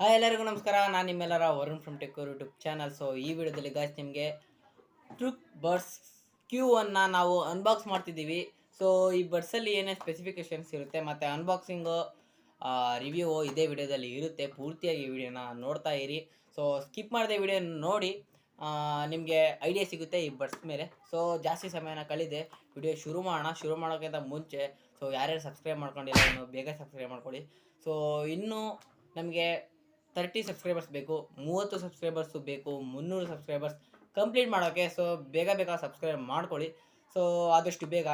Hi ಎಲ್ಲರಿಗೂ ನಮಸ್ಕಾರ. ನಾನು ನಿಮ್ಮೆಲ್ಲರ Varun from tech YouTube channel. So ಈ ವಿಡಿಯೋದಲ್ಲಿ ಗಾಯ್ಸ್ ನಿಮಗೆ ಟ್ರೂಕ್ ಬಡ್ಸ್ Q1 ನಾವು ಅನ್ಬಾಕ್ಸ್ ಮಾಡ್ತಿದ್ದೀವಿ. ಸೊ ಈ ಬಡ್ಸಲ್ಲಿ ಏನೇ ಸ್ಪೆಸಿಫಿಕೇಶನ್ಸ್ ಇರುತ್ತೆ ಮತ್ತು ಅನ್ಬಾಕ್ಸಿಂಗು ರಿವ್ಯೂ ಇದೇ ವಿಡಿಯೋದಲ್ಲಿ ಇರುತ್ತೆ. ಪೂರ್ತಿಯಾಗಿ ಈ ವಿಡಿಯೋನ ನೋಡ್ತಾ ಇರಿ. ಸೊ ಸ್ಕಿಪ್ ಮಾಡದೆ ವಿಡಿಯೋ ನೋಡಿ ನಿಮಗೆ ಐಡಿಯಾ ಸಿಗುತ್ತೆ ಈ ಬಡ್ಸ್ ಮೇಲೆ. ಸೊ ಜಾಸ್ತಿ ಸಮಯನ ಕಳೆದೆ ವಿಡಿಯೋ ಶುರು ಮಾಡೋಕ್ಕಿಂತ ಮುಂಚೆ ಸೊ ಯಾರ್ಯಾರು ಸಬ್ಸ್ಕ್ರೈಬ್ ಮಾಡ್ಕೊಂಡಿಲ್ಲ ಇನ್ನೂ ಬೇಗ ಸಬ್ಸ್ಕ್ರೈಬ್ ಮಾಡ್ಕೊಳ್ಳಿ. ಸೊ ಇನ್ನೂ ನಮಗೆ 30 ಸಬ್ಸ್ಕ್ರೈಬರ್ಸ್ ಬೇಕು, 30 ಸಬ್ಸ್ಕ್ರೈಬರ್ಸು ಬೇಕು, 300 ಸಬ್ಸ್ಕ್ರೈಬರ್ಸ್ ಕಂಪ್ಲೀಟ್ ಮಾಡೋಕ್ಕೆ. ಸೊ ಬೇಗ ಸಬ್ಸ್ಕ್ರೈಬ್ ಮಾಡ್ಕೊಳ್ಳಿ. ಸೊ ಆದಷ್ಟು ಬೇಗ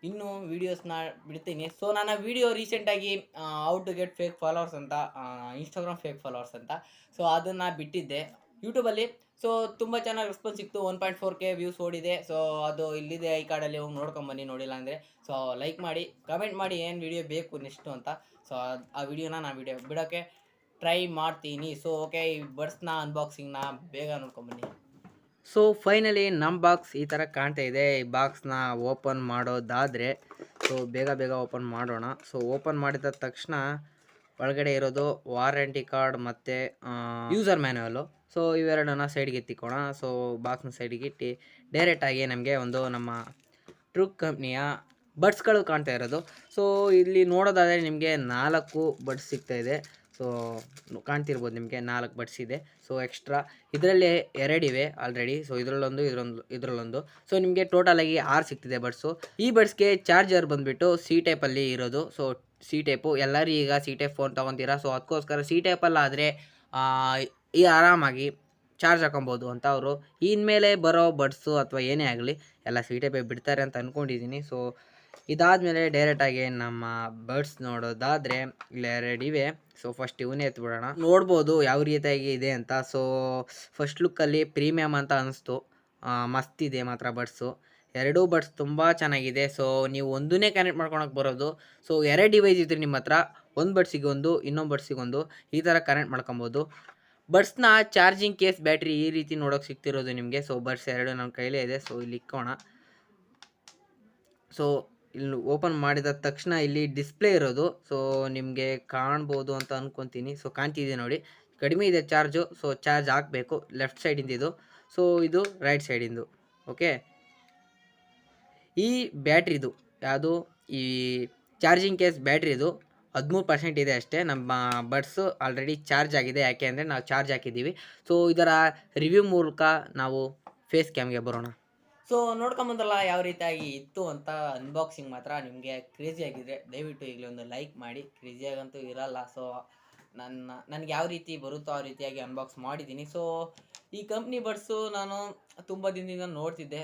ಇನ್ನೂ ವೀಡಿಯೋಸ್ನ ಬಿಡ್ತೀನಿ. ಸೊ ನಾನು ವೀಡಿಯೋ ರೀಸೆಂಟಾಗಿ how to get fake followers ಅಂತ, ಇನ್ಸ್ಟಾಗ್ರಾಮ್ ಫೇಕ್ ಫಾಲೋವರ್ಸ್ ಅಂತ, ಸೊ ಅದನ್ನು ಬಿಟ್ಟಿದ್ದೆ ಯೂಟ್ಯೂಬಲ್ಲಿ. ಸೊ ತುಂಬ ಚೆನ್ನಾಗಿ ರೆಸ್ಪಾನ್ಸ್ ಸಿಕ್ತು. 1.4K ವ್ಯೂಸ್ ಓಡಿದೆ. ಸೊ ಅದು ಇಲ್ಲಿದೆ ಐ ಕಾರ್ಡಲ್ಲಿ, ಹೋಗಿ ನೋಡ್ಕೊಂಬನ್ನಿ ನೋಡಿಲ್ಲ ಅಂದರೆ. ಸೊ ಲೈಕ್ ಮಾಡಿ, ಕಮೆಂಟ್ ಮಾಡಿ ಏನು ವಿಡಿಯೋ ಬೇಕು ನೆಕ್ಸ್ಟು ಅಂತ. ಸೊ ಆ ವಿಡಿಯೋನ ನಾನು ಬಿಡೋಕ್ಕೆ ಟ್ರೈ ಮಾಡ್ತೀನಿ. ಸೊ ಓಕೆ, ಈ ಬಡ್ಸ್ನ ಅನ್ಬಾಕ್ಸಿಂಗ್ನ ಬೇಗ ನೋಡ್ಕೊಂಬನ್ನಿ. ಸೊ ಫೈನಲಿ ನಮ್ಮ ಬಾಕ್ಸ್ ಈ ಥರ ಕಾಣ್ತಾ ಇದೆ. ಈ ಬಾಕ್ಸ್ನ ಓಪನ್ ಮಾಡೋದಾದರೆ ಸೊ ಬೇಗ ಓಪನ್ ಮಾಡೋಣ. ಸೊ ಓಪನ್ ಮಾಡಿದ ತಕ್ಷಣ ಒಳಗಡೆ ಇರೋದು ವಾರಂಟಿ ಕಾರ್ಡ್ ಮತ್ತು ಯೂಸರ್ ಮ್ಯಾನ್ಯುವಲ್ಲು. ಸೊ ಇವೆರಡನ್ನ ಸೈಡ್ಗೆ ಎತ್ತಿಕೋಣ. ಸೊ ಬಾಕ್ಸ್ನ ಸೈಡ್ಗೆ ಇಟ್ಟು ಡೈರೆಕ್ಟಾಗಿ ನಮಗೆ ಒಂದು ನಮ್ಮ ಟ್ರೂಕ್ ಕಂಪ್ನಿಯ ಬಡ್ಸ್ಗಳು ಕಾಣ್ತಾ ಇರೋದು. ಸೊ ಇಲ್ಲಿ ನೋಡೋದಾದರೆ ನಿಮಗೆ 4 ಬಡ್ಸ್ ಸಿಗ್ತಾಯಿದೆ. ಸೊ ಕಾಣ್ತಿರ್ಬೋದು ನಿಮಗೆ 4 ಬಡ್ಸ್ ಇದೆ. ಸೊ ಎಕ್ಸ್ಟ್ರಾ ಇದರಲ್ಲಿ 2 ಇವೆ ಆಲ್ರೆಡಿ. ಸೊ ಇದರಲ್ಲೊಂದು ಸೊ ನಿಮಗೆ ಟೋಟಲಾಗಿ 6 ಸಿಗ್ತಿದೆ ಬಡ್ಸು. ಈ ಬಡ್ಸ್ಗೆ ಚಾರ್ಜರ್ ಬಂದುಬಿಟ್ಟು ಸಿ ಟೈಪಲ್ಲಿ ಇರೋದು. ಸೊ ಸಿ ಟೈಪು ಎಲ್ಲರೂ ಈಗ ಸಿ ಟೈಪ್ ಫೋನ್ ತೊಗೊತೀರಾ. ಸೊ ಅದಕ್ಕೋಸ್ಕರ ಸಿ ಟೈಪಲ್ಲಾದರೆ ಈ ಆರಾಮಾಗಿ ಚಾರ್ಜ್ ಹಾಕೊಬೋದು ಅಂತ ಅವರು ಇನ್ಮೇಲೆ ಬರೋ ಬಡ್ಸು ಅಥವಾ ಏನೇ ಆಗಲಿ ಎಲ್ಲ ಸಿ ಟೈಪೇ ಬಿಡ್ತಾರೆ ಅಂತ ಅಂದ್ಕೊಂಡಿದ್ದೀನಿ. ಸೊ ಇದಾದಮೇಲೆ ಡೈರೆಕ್ಟಾಗಿ ನಮ್ಮ ಬಡ್ಸ್ ನೋಡೋದಾದರೆ ಇಲ್ಲಿ 2 ಇವೆ. ಸೊ ಫಸ್ಟ್ ಇವನ್ನೇ ಎತ್ಬಿಡೋಣ. ನೋಡ್ಬೋದು ಯಾವ ರೀತಿಯಾಗಿ ಇದೆ ಅಂತ. ಸೊ ಫಸ್ಟ್ ಲುಕ್ಕಲ್ಲಿ ಪ್ರೀಮಿಯಮ್ ಅಂತ ಅನಿಸ್ತು. ಮಸ್ತ್ ಇದೆ ಮಾತ್ರ ಬಡ್ಸು. 2 ಬಡ್ಸ್ ತುಂಬ ಚೆನ್ನಾಗಿದೆ. ಸೊ ನೀವು ಒಂದನ್ನೇ ಕನೆಕ್ಟ್ ಮಾಡ್ಕೊಳಕ್ಕೆ ಬರೋದು. ಸೊ 2 ಡಿವೈಸ್ ಇದ್ರೆ ನಿಮ್ಮ ಹತ್ರ, ಒಂದು ಬಡ್ಸಿಗೆ ಒಂದು, ಇನ್ನೊಂದು ಬಡ್ಸಿಗೆ ಒಂದು, ಈ ಥರ ಕನೆಕ್ಟ್ ಮಾಡ್ಕೊಬೋದು. ಬಡ್ಸ್ನ ಚಾರ್ಜಿಂಗ್ ಕೇಸ್ ಬ್ಯಾಟ್ರಿ ಈ ರೀತಿ ನೋಡೋಕೆ ಸಿಗ್ತಿರೋದು ನಿಮಗೆ. ಸೊ ಬಡ್ಸ್ 2 ನನ್ನ ಕೈಲೇ ಇದೆ. ಸೊ ಇಲ್ಲಿ ಇಕ್ಕೋಣ. ಸೊ ಇಲ್ಲಿ ಓಪನ್ ಮಾಡಿದ ತಕ್ಷಣ ಇಲ್ಲಿ ಡಿಸ್ಪ್ಲೇ ಇರೋದು. ಸೊ ನಿಮಗೆ ಕಾಣ್ಬೋದು ಅಂತ ಅಂದ್ಕೊತೀನಿ. ಸೊ ಕಾಣ್ತಿದೆ ನೋಡಿ, ಕಡಿಮೆ ಇದೆ ಚಾರ್ಜು. ಸೊ ಚಾರ್ಜ್ ಹಾಕಬೇಕು. ಲೆಫ್ಟ್ ಸೈಡಿಂದ ಇದು, ಸೊ ಇದು ರೈಟ್ ಸೈಡಿಂದು. ಓಕೆ, ಈ ಬ್ಯಾಟ್ರಿದು ಯಾವುದು, ಈ ಚಾರ್ಜಿಂಗ್ ಕೇಸ್ ಬ್ಯಾಟ್ರಿದು 13% ಇದೆ ಅಷ್ಟೇ. ನಮ್ಮ ಬಡ್ಸು ಆಲ್ರೆಡಿ ಚಾರ್ಜ್ ಆಗಿದೆ. ಯಾಕೆ ಅಂದರೆ ನಾವು ಚಾರ್ಜ್ ಹಾಕಿದ್ದೀವಿ. ಸೊ ಇದರ ರಿವ್ಯೂ ಮೂಲಕ ನಾವು ಫೇಸ್ ಕ್ಯಾಮ್ಗೆ ಬರೋಣ. ಸೊ ನೋಡ್ಕೊಂಬಂದಲ್ಲ ಯಾವ ರೀತಿಯಾಗಿ ಇತ್ತು ಅಂತ. ಅನ್ಬಾಕ್ಸಿಂಗ್ ಮಾತ್ರ ನಿಮಗೆ ಕ್ರೇಜಿಯಾಗಿದ್ದರೆ ದಯವಿಟ್ಟು ಈಗಲೇ ಒಂದು ಲೈಕ್ ಮಾಡಿ. ಕ್ರೇಜಿಯಾಗಂತೂ ಇರಲ್ಲ. ಸೊ ನನಗೆ ಯಾವ ರೀತಿ ಬರುತ್ತೋ ಆ ರೀತಿಯಾಗಿ ಅನ್ಬಾಕ್ಸ್ ಮಾಡಿದ್ದೀನಿ. ಸೊ ಈ ಕಂಪ್ನಿ ಬಡ್ಸು ನಾನು ತುಂಬ ದಿನದಿಂದ ನೋಡ್ತಿದ್ದೆ,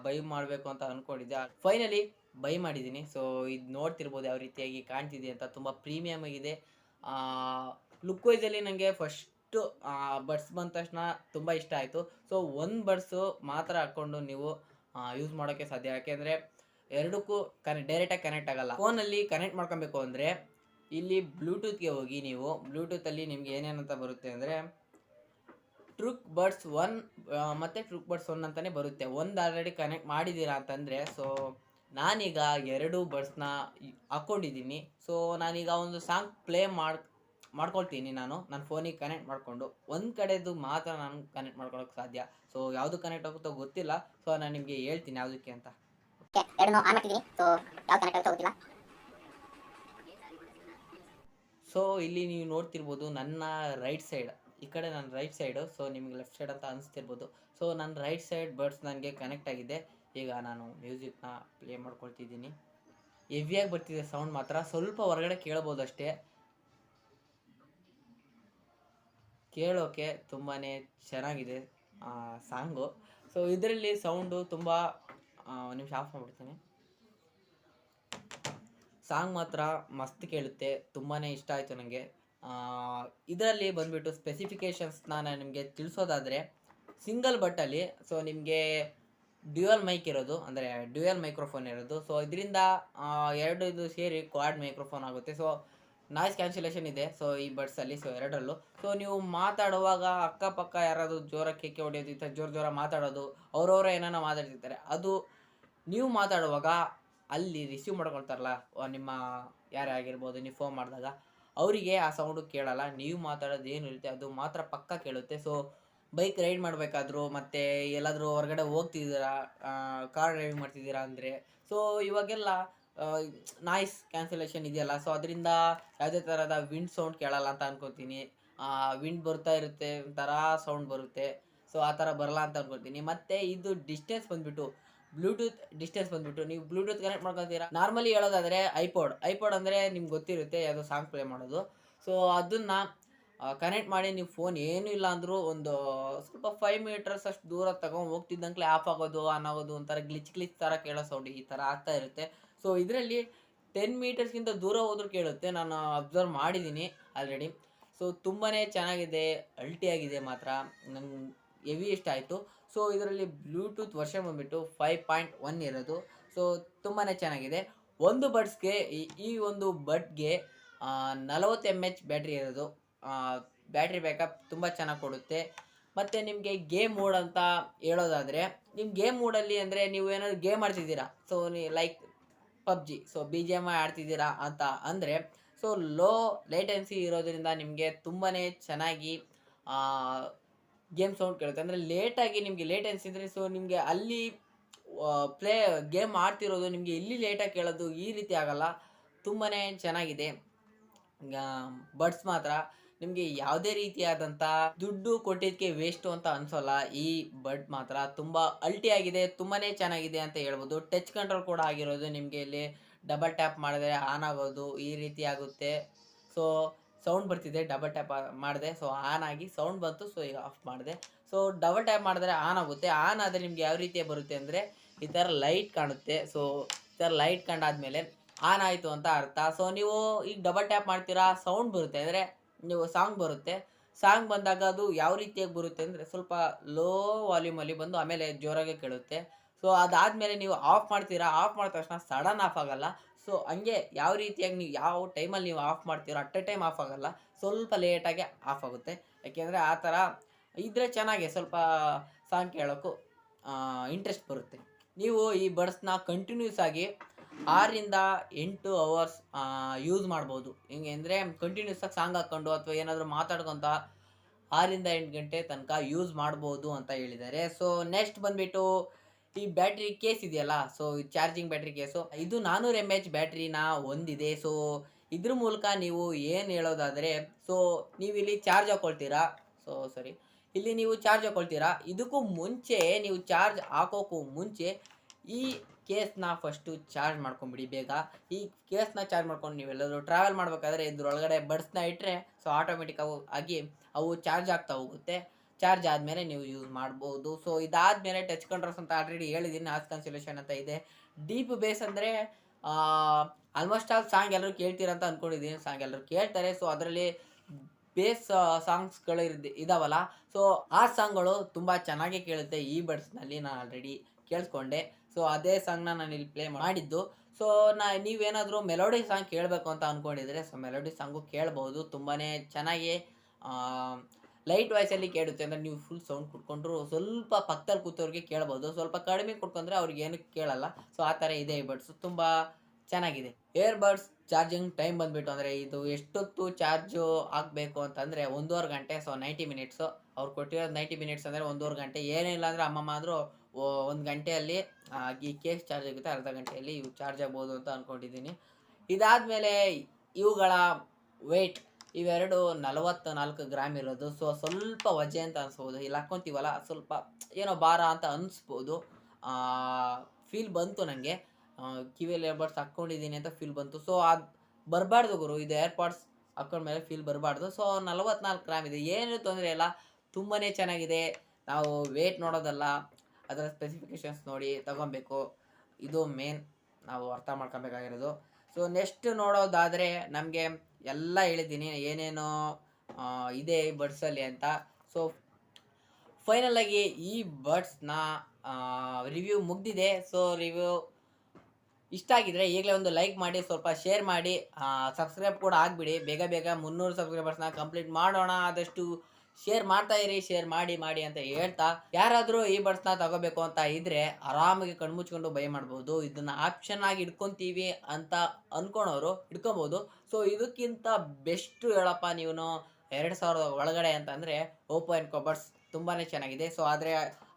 ಬೈ ಮಾಡಬೇಕು ಅಂತ ಅಂದ್ಕೊಂಡಿದ್ದೆ. ಫೈನಲಿ ಬೈ ಮಾಡಿದ್ದೀನಿ. ಸೊ ಇದು ನೋಡ್ತಿರ್ಬೋದು ಯಾವ ರೀತಿಯಾಗಿ ಕಾಣ್ತಿದೆ ಅಂತ. ತುಂಬ ಪ್ರೀಮಿಯಮ್ ಆಗಿದೆ. ಲುಕ್ ವೈಸಲ್ಲಿ ನನಗೆ ಫಸ್ಟು ಬಡ್ಸ್ ಬಂದ ತಕ್ಷಣ ತುಂಬ ಇಷ್ಟ ಆಯಿತು. ಸೊ ಒಂದು ಬಡ್ಸು ಮಾತ್ರ ಹಾಕ್ಕೊಂಡು ನೀವು ಯೂಸ್ ಮಾಡೋಕ್ಕೆ ಸಾಧ್ಯ. ಯಾಕೆಂದರೆ ಎರಡಕ್ಕೂ ಡೈರೆಕ್ಟಾಗಿ ಕನೆಕ್ಟ್ ಆಗೋಲ್ಲ. ಫೋನಲ್ಲಿ ಕನೆಕ್ಟ್ ಮಾಡ್ಕೊಬೇಕು ಅಂದರೆ ಇಲ್ಲಿ ಬ್ಲೂಟೂತ್ಗೆ ಹೋಗಿ ನೀವು ಬ್ಲೂಟೂತಲ್ಲಿ ನಿಮ್ಗೆ ಏನೇನಂತ ಬರುತ್ತೆ ಅಂದರೆ ಟ್ರೂಕ್ ಬಡ್ಸ್ 1 ಮತ್ತು ಟ್ರೂಕ್ ಬಡ್ಸ್ 1 ಅಂತಲೇ ಬರುತ್ತೆ. ಒಂದು ಆಲ್ರೆಡಿ ಕನೆಕ್ಟ್ ಮಾಡಿದ್ದೀರಾ ಅಂತಂದರೆ, ಸೊ ನಾನೀಗ 2 ಬಡ್ಸ್ನ ಹಾಕ್ಕೊಂಡಿದ್ದೀನಿ. ಸೊ ನಾನೀಗ ಒಂದು ಸಾಂಗ್ ಪ್ಲೇ ಮಾಡ್ಕೊಳ್ತೀನಿ. ನನ್ನ ಫೋನಿಗೆ ಕನೆಕ್ಟ್ ಮಾಡಿಕೊಂಡು ಒಂದು ಕಡೆದು ಮಾತ್ರ ನಾನು ಕನೆಕ್ಟ್ ಮಾಡ್ಕೊಳಕ್ಕೆ ಸಾಧ್ಯ. ಸೊ ಯಾವುದು ಕನೆಕ್ಟ್ ಆಗುತ್ತೋ ಗೊತ್ತಿಲ್ಲ. ಸೊ ನಾನು ನಿಮಗೆ ಹೇಳ್ತೀನಿ ಯಾವುದಕ್ಕೆ ಅಂತ. ಸೊ ಇಲ್ಲಿ ನೀವು ನೋಡ್ತಿರ್ಬೋದು ನನ್ನ ರೈಟ್ ಸೈಡ್, ಈ ಕಡೆ ನನ್ನ ರೈಟ್ ಸೈಡು. ಸೊ ನಿಮಗೆ ಲೆಫ್ಟ್ ಸೈಡ್ ಅಂತ ಅನಿಸ್ತಿರ್ಬೋದು. ಸೊ ನನ್ನ ರೈಟ್ ಸೈಡ್ ಬಡ್ಸ್ ನನಗೆ ಕನೆಕ್ಟ್ ಆಗಿದೆ. ಈಗ ನಾನು ಮ್ಯೂಸಿಕ್ನ ಪ್ಲೇ ಮಾಡ್ಕೊಳ್ತಿದ್ದೀನಿ. ಹೆವಿಯಾಗಿ ಬರ್ತಿದೆ ಸೌಂಡ್ ಮಾತ್ರ. ಸ್ವಲ್ಪ ಹೊರಗಡೆ ಕೇಳ್ಬೋದು ಅಷ್ಟೇ. ಕೇಳೋಕ್ಕೆ ತುಂಬಾ ಚೆನ್ನಾಗಿದೆ ಸಾಂಗು. ಸೊ ಇದರಲ್ಲಿ ಸೌಂಡು ತುಂಬ, ಒಂದು ನಿಮಿಷ ಆಫ್ ಮಾಡಿಬಿಡ್ತೀನಿ. ಸಾಂಗ್ ಮಾತ್ರ ಮಸ್ತ್ ಕೇಳುತ್ತೆ. ತುಂಬಾ ಇಷ್ಟ ಆಯಿತು ನನಗೆ. ಇದರಲ್ಲಿ ಬಂದುಬಿಟ್ಟು ಸ್ಪೆಸಿಫಿಕೇಷನ್ಸ್ನ ನಾನು ನಿಮಗೆ ತಿಳಿಸೋದಾದರೆ, ಸಿಂಗಲ್ ಬಟ್ಟಲ್ಲಿ ಸೊ ನಿಮಗೆ ಡ್ಯುಯಲ್ ಮೈಕ್ ಇರೋದು, ಅಂದರೆ ಡ್ಯುಯಲ್ ಮೈಕ್ರೋಫೋನ್ ಇರೋದು. ಸೊ ಇದರಿಂದ 2 ಇದು ಸೇರಿ ಕ್ವಾಡ್ ಮೈಕ್ರೋಫೋನ್ ಆಗುತ್ತೆ. ಸೊ ನಾಯ್ಸ್ ಕ್ಯಾನ್ಸಲೇಷನ್ ಇದೆ ಸೊ ಈ ಬಡ್ಸಲ್ಲಿ. ಸೊ 2ರಲ್ಲೂ ಸೊ ನೀವು ಮಾತಾಡುವಾಗ ಅಕ್ಕಪಕ್ಕ ಯಾರಾದರೂ ಜೋರಾಗಿ ಕೇಕೆ ಹೊಡೆಯೋದಿತ್ತು, ಜೋರ ಮಾತಾಡೋದು, ಅವರವರ ಏನಾರ ಮಾತಾಡ್ತಿರ್ತಾರೆ, ಅದು ನೀವು ಮಾತಾಡುವಾಗ ಅಲ್ಲಿ ರಿಸೀವ್ ಮಾಡ್ಕೊಳ್ತಾರಲ್ಲ ನಿಮ್ಮ ಯಾರೇ ಆಗಿರ್ಬೋದು, ನೀವು ಫೋನ್ ಮಾಡಿದಾಗ ಅವರಿಗೆ ಆ ಸೌಂಡು ಕೇಳಲ್ಲ. ನೀವು ಮಾತಾಡೋದು ಏನಿರುತ್ತೆ ಅದು ಮಾತ್ರ ಪಕ್ಕಾ ಕೇಳುತ್ತೆ. ಸೊ ಬೈಕ್ ರೈಡ್ ಮಾಡಬೇಕಾದ್ರೂ ಮತ್ತು ಎಲ್ಲಾದರೂ ಹೊರಗಡೆ ಹೋಗ್ತಿದ್ದೀರಾ, ಕಾರ್ ಡ್ರೈವಿಂಗ್ ಮಾಡ್ತಿದ್ದೀರಾ ಅಂದರೆ, ಸೊ ಇವಾಗೆಲ್ಲ ನಾಯ್ಸ್ ಕ್ಯಾನ್ಸಲೇಷನ್ ಇದೆಯಲ್ಲ, ಸೊ ಅದರಿಂದ ಯಾವುದೇ ಥರದ ವಿಂಡ್ ಸೌಂಡ್ ಕೇಳಲ್ಲ ಅಂತ ಅನ್ಕೋತೀನಿ. ವಿಂಡ್ ಬರ್ತಾ ಇರುತ್ತೆ, ಒಂಥರ ಸೌಂಡ್ ಬರುತ್ತೆ. ಸೊ ಆ ಥರ ಬರಲ್ಲ ಅಂತ ಅನ್ಕೊಳ್ತೀನಿ. ಮತ್ತು ಇದು ಡಿಸ್ಟೆನ್ಸ್ ಬಂದುಬಿಟ್ಟು ಬ್ಲೂಟೂತ್ ಡಿಸ್ಟೆನ್ಸ್ ಬಂದುಬಿಟ್ಟು ನೀವು ಬ್ಲೂಟೂತ್ ಕನೆಕ್ಟ್ ಮಾಡ್ಕೊತೀರಾ. ನಾರ್ಮಲಿ ಹೇಳೋದಾದರೆ ಐಪಾಡ್ ಅಂದರೆ ನಿಮ್ಗೆ ಗೊತ್ತಿರುತ್ತೆ, ಯಾವುದೋ ಸಾಂಗ್ ಪ್ಲೇ ಮಾಡೋದು. ಸೊ ಅದನ್ನು ಕನೆಕ್ಟ್ ಮಾಡಿ ನೀವು ಫೋನ್ ಏನೂ ಇಲ್ಲ ಅಂದರೂ ಒಂದು ಸ್ವಲ್ಪ 5 ಮೀಟರ್ಸ್ ಅಷ್ಟು ದೂರ ತಗೊಂಡು ಹೋಗ್ತಿದ್ದಂಗೆ ಆಫ್ ಆಗೋದು, ಆನ್ ಆಗೋದು, ಒಂಥರ ಗ್ಲಿಚ್ ಥರ ಕೇಳೋ ಸೌಂಡ್ ಈ ಥರ ಆಗ್ತಾ ಇರುತ್ತೆ. ಸೊ ಇದರಲ್ಲಿ 10 ಮೀಟರ್ಸ್ಗಿಂತ ದೂರ ಹೋದ್ರೂ ಕೇಳುತ್ತೆ. ನಾನು ಅಬ್ಸರ್ವ್ ಮಾಡಿದ್ದೀನಿ ಆಲ್ರೆಡಿ. ಸೊ ತುಂಬಾ ಚೆನ್ನಾಗಿದೆ, ಅಲ್ಟಿಯಾಗಿದೆ ಮಾತ್ರ. ನಂಗೆ ಹೆವಿ ಇಷ್ಟ ಆಯಿತು. ಸೊ ಇದರಲ್ಲಿ ಬ್ಲೂಟೂತ್ ವರ್ಷನ್ ಬಂದುಬಿಟ್ಟು 5.1 ಇರೋದು. ಸೊ ತುಂಬಾ ಚೆನ್ನಾಗಿದೆ. ಒಂದು ಬಡ್ಸ್ಗೆ ಈ ಒಂದು ಬಡ್ಗೆ 40 mAh ಬ್ಯಾಟ್ರಿ ಇರೋದು. ಬ್ಯಾಟ್ರಿ ಬ್ಯಾಕಪ್ ತುಂಬ ಚೆನ್ನಾಗಿ ಕೊಡುತ್ತೆ. ಮತ್ತು ನಿಮಗೆ ಗೇಮ್ ಮೋಡ್ ಅಂತ ಹೇಳೋದಾದರೆ, ನಿಮ್ಮ ಗೇಮ್ ಮೋಡಲ್ಲಿ ಅಂದರೆ ನೀವು ಏನಾದರೂ ಗೇಮ್ ಆಡ್ತಿದ್ದೀರಾ, so like PUBG, so BGMI ಆಡ್ತಿದ್ದೀರಾ ಅಂತ ಅಂದರೆ, ಸೊ ಲೋ ಲೇಟೆನ್ಸಿ ಇರೋದ್ರಿಂದ ನಿಮಗೆ ತುಂಬಾ ಚೆನ್ನಾಗಿ ಗೇಮ್ ಸೌಂಡ್ ಕೇಳುತ್ತೆ. ಅಂದರೆ ಲೇಟಾಗಿ ನಿಮಗೆ ಲೇಟೆನ್ಸಿ ಇದ್ದರೆ, ಸೊ ನಿಮಗೆ ಅಲ್ಲಿ ಗೇಮ್ ಆಡ್ತಿರೋದು ನಿಮಗೆ ಇಲ್ಲಿ ಲೇಟಾಗಿ ಕೇಳೋದು ಈ ರೀತಿ ಆಗಲ್ಲ. ತುಂಬಾ ಚೆನ್ನಾಗಿದೆ ಬಡ್ಸ್ ಮಾತ್ರ. ನಿಮಗೆ ಯಾವುದೇ ರೀತಿಯಾದಂಥ ದುಡ್ಡು ಕೊಟ್ಟಿದ್ದಕ್ಕೆ ವೇಸ್ಟು ಅಂತ ಅನಿಸೋಲ್ಲ. ಈ ಬಡ್ ಮಾತ್ರ ತುಂಬ ಅಲ್ಟಿಯಾಗಿದೆ, ತುಂಬಾ ಚೆನ್ನಾಗಿದೆ ಅಂತ ಹೇಳ್ಬೋದು. ಟಚ್ ಕಂಟ್ರೋಲ್ ಕೂಡ ಆಗಿರೋದು. ನಿಮಗೆ ಇಲ್ಲಿ ಡಬಲ್ ಟ್ಯಾಪ್ ಮಾಡಿದ್ರೆ ಆನ್ ಆಗೋದು ಈ ರೀತಿ ಆಗುತ್ತೆ. ಸೊ ಸೌಂಡ್ ಬರ್ತಿದೆ, ಡಬಲ್ ಟ್ಯಾಪ್ ಮಾಡಿದೆ, ಸೊ ಆನ್ ಆಗಿ ಸೌಂಡ್ ಬಂತು. ಸೊ ಈಗ ಆಫ್ ಮಾಡಿದೆ. ಸೊ ಡಬಲ್ ಟ್ಯಾಪ್ ಮಾಡಿದ್ರೆ ಆನ್ ಆಗುತ್ತೆ. ಆನ್ ಆದರೆ ನಿಮ್ಗೆ ಯಾವ ರೀತಿ ಬರುತ್ತೆ ಅಂದರೆ ಈ ಥರ ಲೈಟ್ ಕಾಣುತ್ತೆ. ಸೊ ಈ ಥರ ಲೈಟ್ ಕಂಡಾದ್ಮೇಲೆ ಆನ್ ಆಯಿತು ಅಂತ ಅರ್ಥ. ಸೊ ನೀವು ಈಗ ಡಬಲ್ ಟ್ಯಾಪ್ ಮಾಡ್ತೀರಾ, ಸೌಂಡ್ ಬರುತ್ತೆ, ಅಂದರೆ ನೀವು ಸಾಂಗ್ ಬರುತ್ತೆ. ಸಾಂಗ್ ಬಂದಾಗ ಅದು ಯಾವ ರೀತಿಯಾಗಿ ಬರುತ್ತೆ ಅಂದರೆ ಸ್ವಲ್ಪ ಲೋ ವಾಲ್ಯೂಮಲ್ಲಿ ಬಂದು ಆಮೇಲೆ ಜೋರಾಗೆ ಕೇಳುತ್ತೆ. ಸೊ ಅದಾದಮೇಲೆ ನೀವು ಆಫ್ ಮಾಡ್ತೀರಾ, ಆಫ್ ಮಾಡಿದ ತಕ್ಷಣ ಸಡನ್ ಆಫ್ ಆಗೋಲ್ಲ. ಸೊ ಹಂಗೆ ಯಾವ ರೀತಿಯಾಗಿ ನೀವು ಯಾವ ಟೈಮಲ್ಲಿ ನೀವು ಆಫ್ ಮಾಡ್ತೀರೋ ಅಟ್ ಎ ಟೈಮ್ ಆಫ್ ಆಗೋಲ್ಲ, ಸ್ವಲ್ಪ ಲೇಟಾಗಿ ಆಫ್ ಆಗುತ್ತೆ. ಯಾಕೆಂದರೆ ಆ ಥರ ಇದ್ದರೆ ಚೆನ್ನಾಗೆ ಸ್ವಲ್ಪ ಸಾಂಗ್ ಕೇಳೋಕ್ಕೂ ಇಂಟ್ರೆಸ್ಟ್ ಬರುತ್ತೆ. ನೀವು ಈ ಬಡ್ಸ್ನ ಕಂಟಿನ್ಯೂಸ್ ಆಗಿ 6ರಿಂದ 8 ಅವರ್ಸ್ ಯೂಸ್ ಮಾಡ್ಬೋದು. ಹೆಂಗೆ ಅಂದರೆ ಕಂಟಿನ್ಯೂಸ್ ಆಗಿ ಸಾಂಗ್ ಹಾಕ್ಕೊಂಡು ಅಥವಾ ಏನಾದರೂ ಮಾತಾಡ್ಕೊತ 6ರಿಂದ 8 ಗಂಟೆ ತನಕ ಯೂಸ್ ಮಾಡ್ಬೋದು ಅಂತ ಹೇಳಿದ್ದಾರೆ. ಸೊ ನೆಕ್ಸ್ಟ್ ಬಂದುಬಿಟ್ಟು ಈ ಬ್ಯಾಟ್ರಿ ಕೇಸ್ ಇದೆಯಲ್ಲ, ಸೊ ಚಾರ್ಜಿಂಗ್ ಬ್ಯಾಟ್ರಿ ಕೇಸು ಇದು 400 mAh ಬ್ಯಾಟ್ರಿನ ಹೊಂದಿದೆ. ಸೊ ಇದ್ರ ಮೂಲಕ ನೀವು ಏನು ಹೇಳೋದಾದರೆ, ಸೊ ನೀವು ಇಲ್ಲಿ ಚಾರ್ಜ್ ಹಾಕ್ಕೊಳ್ತೀರಾ. ಇಲ್ಲಿ ನೀವು ಚಾರ್ಜ್ ಹಾಕ್ಕೊಳ್ತೀರಾ. ಇದಕ್ಕೂ ಮುಂಚೆ ನೀವು ಚಾರ್ಜ್ ಹಾಕೋಕ್ಕೂ ಮುಂಚೆ ಈ ಕೇಸ್ನ ಫಸ್ಟು ಚಾರ್ಜ್ ಮಾಡ್ಕೊಂಬಿಡಿ ಬೇಗ. ಈ ಕೇಸ್ನ ಚಾರ್ಜ್ ಮಾಡ್ಕೊಂಡು ನೀವೆಲ್ಲಾದರೂ ಟ್ರಾವೆಲ್ ಮಾಡಬೇಕಾದ್ರೆ ಇದ್ರೊಳಗಡೆ ಬಡ್ಸ್ನ ಇಟ್ಟರೆ ಸೊ ಆಟೋಮೆಟಿಕ್ ಅವು ಚಾರ್ಜ್ ಆಗ್ತಾ ಹೋಗುತ್ತೆ. ಚಾರ್ಜ್ ಆದಮೇಲೆ ನೀವು ಯೂಸ್ ಮಾಡ್ಬೋದು. ಸೊ ಇದಾದಮೇಲೆ ಟಚ್ ಕಂಟ್ರೋಲ್ಸ್ ಅಂತ ಆಲ್ರೆಡಿ ಹೇಳಿದ್ದೀನಿ. ನಾಯ್ಸ್ ಕ್ಯಾನ್ಸಲೇಷನ್ ಅಂತ ಇದೆ. ಡೀಪ್ ಬೇಸ್ ಅಂದರೆ ಆಲ್ಮೋಸ್ಟ್ ಆಲ್ ಸಾಂಗ್ ಎಲ್ಲರೂ ಕೇಳ್ತೀರಂತ ಅಂದ್ಕೊಂಡಿದ್ದೀನಿ. ಸಾಂಗ್ ಎಲ್ಲರೂ ಕೇಳ್ತಾರೆ. ಸೊ ಅದರಲ್ಲಿ ಬೇಸ್ ಸಾಂಗ್ಸ್ಗಳು ಇದಾವಲ್ಲ, ಸೊ ಆ ಸಾಂಗ್ಗಳು ತುಂಬ ಚೆನ್ನಾಗಿ ಕೇಳುತ್ತೆ ಈ ಬಡ್ಸ್ನಲ್ಲಿ. ನಾನು ಆಲ್ರೆಡಿ ಕೇಳಿಸ್ಕೊಂಡೆ. ಸೊ ಅದೇ ಸಾಂಗ್ನ ನಾನು ಇಲ್ಲಿ ಪ್ಲೇ ಮಾಡಿದ್ದು. ಸೊ ನೀವೇನಾದರೂ ಮೆಲೋಡಿ ಸಾಂಗ್ ಕೇಳಬೇಕು ಅಂತ ಅಂದ್ಕೊಂಡಿದ್ರೆ ಸೊ ಮೆಲೋಡಿ ಸಾಂಗು ಕೇಳ್ಬೋದು. ತುಂಬಾ ಚೆನ್ನಾಗಿ ಲೈಟ್ ವಾಯ್ಸಲ್ಲಿ ಕೇಳುತ್ತೆ. ಅಂದರೆ ನೀವು ಫುಲ್ ಸೌಂಡ್ ಕೊಟ್ಕೊಂಡ್ರು ಸ್ವಲ್ಪ ಪಕ್ಕದಲ್ಲಿ ಕೂತವ್ರಿಗೆ ಕೇಳ್ಬೋದು. ಸ್ವಲ್ಪ ಕಡಿಮೆ ಕೊಟ್ಕೊಂಡ್ರೆ ಅವ್ರಿಗೆ ಏನಕ್ಕೆ ಕೇಳಲ್ಲ. ಸೊ ಆ ಥರ ಇದೆ ಈ ಬಡ್ಸು, ತುಂಬ ಚೆನ್ನಾಗಿದೆ. ಏರ್ಬಡ್ಸ್ ಚಾರ್ಜಿಂಗ್ ಟೈಮ್ ಬಂದುಬಿಟ್ಟು ಅಂದರೆ ಇದು ಎಷ್ಟೊತ್ತು ಚಾರ್ಜು ಆಗಬೇಕು ಅಂತಂದರೆ 1.5 ಗಂಟೆ. ಸೊ 90 ಮಿನಿಟ್ಸು ಅವ್ರು ಕೊಟ್ಟಿರೋದು 90 ಮಿನಿಟ್ಸ್ ಅಂದರೆ 1.5 ಗಂಟೆ. ಏನಿಲ್ಲ ಅಂದರೆ ಅಮ್ಮಮ್ಮ ಆದರೂ 1 ಗಂಟೆಯಲ್ಲಿ ಈ ಕೇಸ್ ಚಾರ್ಜ್ ಆಗುತ್ತೆ, ಅರ್ಧ ಗಂಟೆಯಲ್ಲಿ ಇವು ಚಾರ್ಜ್ ಆಗ್ಬೋದು ಅಂತ ಅಂದ್ಕೊಂಡಿದ್ದೀನಿ. ಇದಾದಮೇಲೆ ಇವುಗಳ ವೆಯ್ಟ್ ಇವೆರಡು 44 ಗ್ರಾಮ್ ಇರೋದು. ಸೊ ಸ್ವಲ್ಪ ವಜೆ ಅಂತ ಅನಿಸ್ಬೋದು. ಇಲ್ಲಿ ಹಾಕ್ಕೊತೀವಲ್ಲ ಸ್ವಲ್ಪ ಏನೋ ಭಾರ ಅಂತ ಅನಿಸ್ಬೋದು. ಫೀಲ್ ಬಂತು ನನಗೆ, ಕಿವಿಯಲ್ಲಿ ಏರ್ಬಡ್ಸ್ ಹಾಕ್ಕೊಂಡಿದ್ದೀನಿ ಅಂತ ಫೀಲ್ ಬಂತು. ಸೊ ಅದು ಬರಬಾರ್ದು ಗುರು, ಇದು ಏರ್ಪಾಡ್ಸ್ ಹಾಕ್ಕೊಂಡ್ಮೇಲೆ ಫೀಲ್ ಬರಬಾರ್ದು. ಸೊ 44 ಗ್ರಾಮ್ ಇದೆ, ಏನೂ ತೊಂದರೆ ಇಲ್ಲ, ತುಂಬಾ ಚೆನ್ನಾಗಿದೆ. ನಾವು ವೇಟ್ ನೋಡೋದಲ್ಲ, ಅದರ ಸ್ಪೆಸಿಫಿಕೇಷನ್ಸ್ ನೋಡಿ ತಗೊಬೇಕು. ಇದು ಮೇನ್ ನಾವು ಅರ್ಥ ಮಾಡ್ಕೊಬೇಕಾಗಿರೋದು. ಸೊ ನೆಕ್ಸ್ಟ್ ನೋಡೋದಾದರೆ ನಮಗೆ ಎಲ್ಲ ಹೇಳಿದ್ದೀನಿ ಏನೇನೋ ಇದೆ ಈ ಬಡ್ಸಲ್ಲಿ ಅಂತ. ಸೊ ಫೈನಲಾಗಿ ಈ ಬಡ್ಸ್ನ ರಿವ್ಯೂ ಮುಗ್ದಿದೆ. ಸೊ ರಿವ್ಯೂ ಇಷ್ಟ ಆಗಿದ್ರೆ ಈಗಲೇ ಒಂದು ಲೈಕ್ ಮಾಡಿ, ಸ್ವಲ್ಪ ಶೇರ್ ಮಾಡಿ, ಸಬ್ಸ್ಕ್ರೈಬ್ ಕೂಡ ಆಗಿಬಿಡಿ. ಬೇಗ 300 ಸಬ್ಸ್ಕ್ರೈಬರ್ಸ್ನ ಕಂಪ್ಲೀಟ್ ಮಾಡೋಣ. ಆದಷ್ಟು ಶೇರ್ ಮಾಡ್ತಾ ಇರಿ, ಶೇರ್ ಮಾಡಿ ಅಂತ ಹೇಳ್ತಾ, ಯಾರಾದರೂ ಈ ಬಡ್ಸ್ನ ತಗೋಬೇಕು ಅಂತ ಇದ್ರೆ ಆರಾಮಾಗಿ ಕಣ್ಮುಚ್ಕೊಂಡು ಬೈ ಮಾಡ್ಬೋದು. ಇದನ್ನ ಆಪ್ಷನ್ ಆಗಿ ಇಟ್ಕೊಂತೀವಿ ಅಂತ ಅನ್ಕೊಳೋರು ಇಟ್ಕೊಬೋದು. ಸೊ ಇದಕ್ಕಿಂತ ಬೆಸ್ಟ್ ಹೇಳಪ್ಪ ನೀನು 2000 ಒಳಗಡೆ ಅಂತಂದರೆ ಓಪೋ ಎನ್ಕೋ ಬಡ್ಸ್ ತುಂಬಾ ಚೆನ್ನಾಗಿದೆ. ಸೊ ಆದರೆ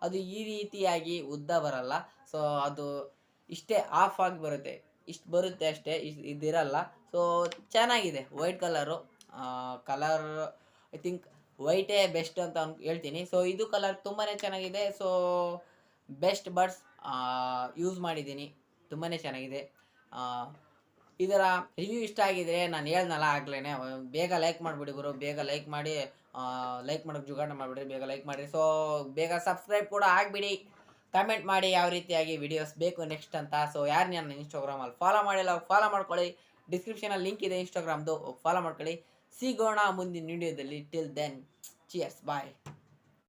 ಅದು ಈ ರೀತಿಯಾಗಿ ಉದ್ದ ಬರಲ್ಲ. ಸೊ ಅದು ಇಷ್ಟೇ ಆಫ್ ಆಗಿ ಬರುತ್ತೆ, ಇಷ್ಟು ಬರುತ್ತೆ ಅಷ್ಟೇ, ಇದಿರಲ್ಲ. ಸೊ ಚೆನ್ನಾಗಿದೆ, white colour. Colour I think ವೈಟೇ ಬೆಸ್ಟ್ ಅಂತ ಹೇಳ್ತೀನಿ. ಸೊ ಇದು ಕಲರ್ ತುಂಬಾ ಚೆನ್ನಾಗಿದೆ. ಸೊ ಬೆಸ್ಟ್ ಬಡ್ಸ್ ಯೂಸ್ ಮಾಡಿದ್ದೀನಿ, ತುಂಬಾ ಚೆನ್ನಾಗಿದೆ. ಇದರ ರಿವ್ಯೂ ಇಷ್ಟ ಆಗಿದ್ರೆ ನಾನು ಹೇಳ್ದಲ್ಲ ಆಗ್ಲೇ, ಬೇಗ ಲೈಕ್ ಮಾಡಿಬಿಡಿ ಗುರು, ಬೇಗ ಲೈಕ್ ಮಾಡಿ, ಲೈಕ್ ಮಾಡೋಕ್ಕೆ ಜುಗಾಟ ಮಾಡಿಬಿಡ್ರಿ, ಬೇಗ ಲೈಕ್ ಮಾಡಿರಿ. ಸೊ ಬೇಗ ಸಬ್ಸ್ಕ್ರೈಬ್ ಕೂಡ ಆಗಿಬಿಡಿ, ಕಮೆಂಟ್ ಮಾಡಿ ಯಾವ ರೀತಿಯಾಗಿ ವಿಡಿಯೋಸ್ ಬೇಕು ನೆಕ್ಸ್ಟ್ ಅಂತ. ಸೊ ಯಾರು ನನ್ನ ಇನ್ಸ್ಟಾಗ್ರಾಮಲ್ಲಿ ಫಾಲೋ ಮಾಡಿಲ್ಲ ಫಾಲೋ ಮಾಡ್ಕೊಳ್ಳಿ, ಡಿಸ್ಕ್ರಿಪ್ಷನಲ್ಲಿ ಲಿಂಕ್ ಇದೆ ಇನ್ಸ್ಟಾಗ್ರಾಮ್ದು, ಫಾಲೋ ಮಾಡ್ಕೊಳ್ಳಿ. ಸಿಗೋಣ ಮುಂದಿನ ವಿಡಿಯೋದಲ್ಲಿ. ಟಿಲ್ ದೆನ್, ಚಿಯರ್ಸ್, ಬಾಯ್.